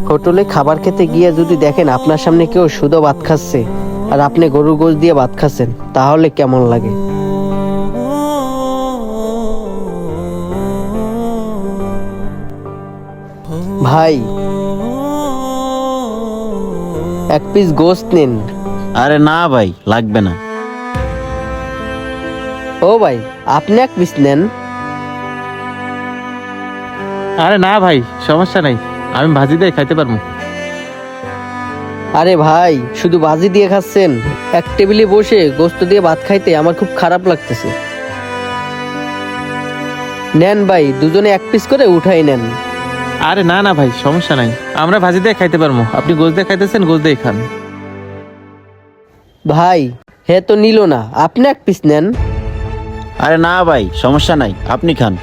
হোটেলে খাবার খেতে গিয়ে যদি দেখেন আপনার সামনে কেউ শুধু ভাত খাচ্ছে আর আপনি গরুর গোশত দিয়ে ভাত খাচ্ছেন, তাহলে কেমন লাগে? ভাই, এক পিস গোশত নিন। আরে না ভাই, লাগবে না। ও ভাই, আপনি এক পিস নেন। আরে না ভাই, সমস্যা নাই, আমি ভাজি দিয়ে খাইতে পারবো। আরে ভাই, শুধু ভাজি দিয়ে খাচ্ছেন? এক টেবিলে বসে গোশত দিয়ে ভাত খাইতে আমার খুব খারাপ লাগতেছে। নেন ভাই, দুজনে এক পিস করে উঠাই নেন। আরে না না ভাই, সমস্যা নাই, আমরা ভাজি দিয়ে খাইতে পারবো। আপনি গোশ দিয়ে খাইতেছেন, গোশ দিয়ে খান। ভাই, হে তো নিল না, আপনি এক পিস নেন। আরে না ভাই, সমস্যা নাই, আপনি খান।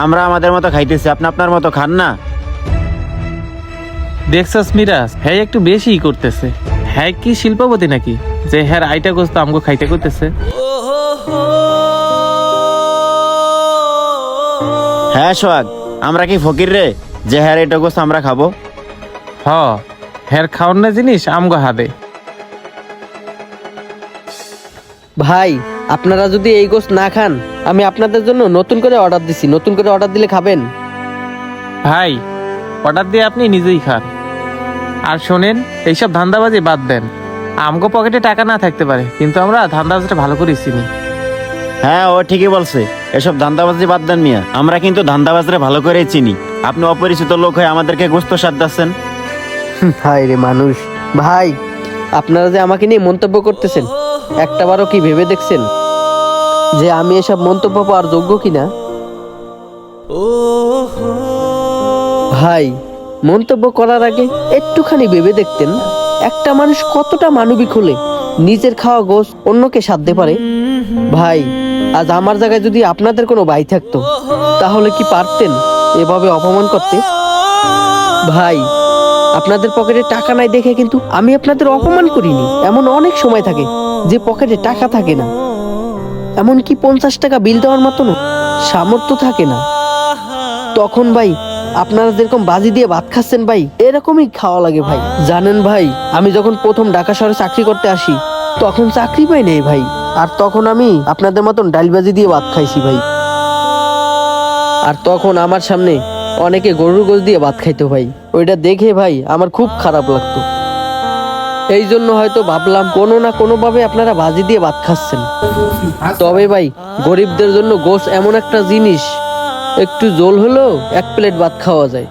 আমরা আমাদের মতো খাইতেছি, আপনি আপনার মতো খান না। দেখছস মিরাজ, হ্যাঁ একটু বেশিই করতেছে। হ্যাঁ কি শিল্পপতি নাকি যে হ্যাঁ আইটা গোশ তো আমগো খাইতে করতেছে? হ্যাঁ সোহাগ, আমরা কি ফকির রে যে হ্যাঁ এটা গোস আমরা খাবো? হ, হ্যাঁ খাওয়ার না জিনিস আমগো হাদে। ভাই, আপনারা যদি এই গোশত না খান, আমি আপনাদের জন্য নতুন করে অর্ডার দিছি। নতুন করে অর্ডার দিলে খাবেন? ভাই, অর্ডার দিয়ে আপনি নিজেই খান। আর শোনেন, এইসব ধান্দাবাজি বাদ দেন। আমগো পকেটে টাকা না থাকতে পারে, কিন্তু আমরা ধান্দাবাজিটা ভালো করে চিনি। হ্যাঁ, ও ঠিকই বলছে, এসব ধান্দাবাজি বাদ দেন মিয়া। আমরা কিন্তু ধান্দাবাজরে ভালো করেই চিনি। আপনি অপরিচিত লোক হয়ে আমাদেরকে গোস্ত সাথ দিচ্ছেন। হায় রে মানুষ। ভাই, আপনারা যে আমাকে নিয়ে মন্তব্য করতেছেন, একটাবারও কি ভেবে দেখছেন যে আমি এসব মন্তব্য পাওয়ার যোগ্য কিনা? ভাই, মন্তব্য করার আগে একটুখানি ভেবে দেখতেন, একটা মানুষ কতটা মানবিক হলে নিজের খাওয়া গোশ অন্যকে সাধতে পারে। ভাই, আজ আমার জায়গায় যদি আপনাদের কোনো ভাই থাকতো, তাহলে কি পারতেন এভাবে অপমান করতে? ভাই, আপনাদের পকেটে টাকা নাই দেখে কিন্তু আমি আপনাদের অপমান করিনি। এমন অনেক সময় থাকে যে পকেটে টাকা থাকে না, এমনকি 50 টাকা বিল দেওয়ার মতন সামর্থ্য থাকে না। তখন ভাই, আপনারা যেরকম বাজি দিয়ে ভাত খাচ্ছেন ভাই, এরকমই খাওয়া লাগে ভাই। জানেন ভাই, আমি যখন প্রথম ঢাকা শহরে চাকরি করতে আসি, তখন চাকরি পাই নাই ভাই। আর তখন আমি আপনাদের মতন ডাল বাজি দিয়ে ভাত খাইছি ভাই। আর তখন আমার সামনে অনেকে গরুর গোশ দিয়ে ভাত খাইতো ভাই। ওইটা দেখে ভাই আমার খুব খারাপ লাগতো। এই জন্য হয়তো ভাবলাম কোনো না কোনো ভাবে আপনারা ভাজি দিয়ে ভাত খাচ্ছেন। তবে ভাই, গরিবদের জন্য গোশ এমন একটা জিনিস, একটু জল হলেও এক প্লেট ভাত খাওয়া যায়।